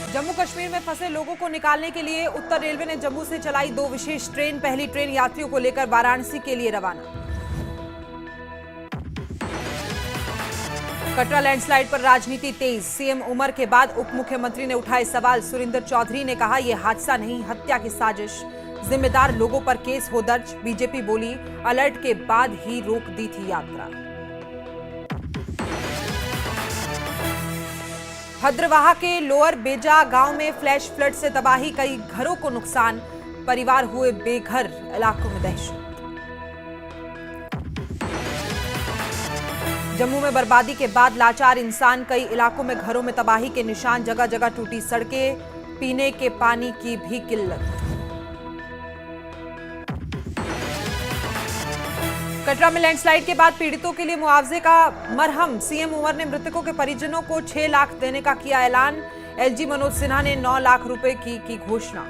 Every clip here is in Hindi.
जम्मू कश्मीर में फंसे लोगों को निकालने के लिए उत्तर रेलवे ने जम्मू से चलाई 2 विशेष ट्रेन। पहली ट्रेन यात्रियों को लेकर वाराणसी के लिए रवाना। कटरा लैंडस्लाइड पर राजनीति तेज। सीएम उमर के बाद उप मुख्यमंत्री ने उठाए सवाल। सुरिंदर चौधरी ने कहा, यह हादसा नहीं, हत्या की साजिश। जिम्मेदार लोगों पर केस हो दर्ज। बीजेपी बोली, अलर्ट के बाद ही रोक दी थी यात्रा। भद्रवाह के लोअर बेजा गांव में फ्लैश फ्लड से तबाही, कई घरों को नुकसान, परिवार हुए बेघर, इलाकों में दहशत। जम्मू में बर्बादी के बाद लाचार इंसान, कई इलाकों में घरों में तबाही के निशान, जगह जगह टूटी सड़कें, पीने के पानी की भी किल्लत। कटरा में लैंडस्लाइड के बाद पीड़ितों के लिए मुआवजे का मरहम। सीएम उमर ने मृतकों के परिजनों को 6 लाख देने का किया ऐलान। एलजी मनोज सिन्हा ने 9 लाख रुपए की घोषणा।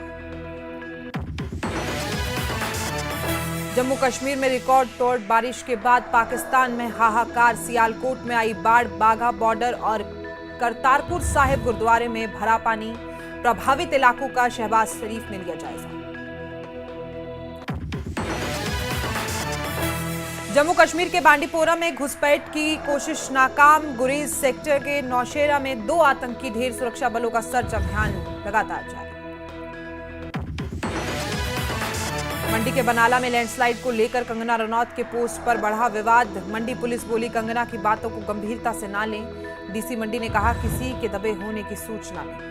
जम्मू कश्मीर में रिकॉर्ड तोड़ बारिश के बाद पाकिस्तान में हाहाकार। सियालकोट में आई बाढ़, बाघा बॉर्डर और करतारपुर साहिब गुरुद्वारे में भरा पानी। प्रभावित इलाकों का शहबाज शरीफ ने लिया जायजा। जम्मू कश्मीर के बांडीपोरा में घुसपैठ की कोशिश नाकाम। गुरेज सेक्टर के नौशेरा में 2 आतंकी ढेर। सुरक्षा बलों का सर्च अभियान लगातार जारी। मंडी के बनाला में लैंडस्लाइड को लेकर कंगना रनौत के पोस्ट पर बढ़ा विवाद। मंडी पुलिस बोली, कंगना की बातों को गंभीरता से ना लें। डीसी मंडी ने कहा, किसी के दबे होने की सूचना नहीं।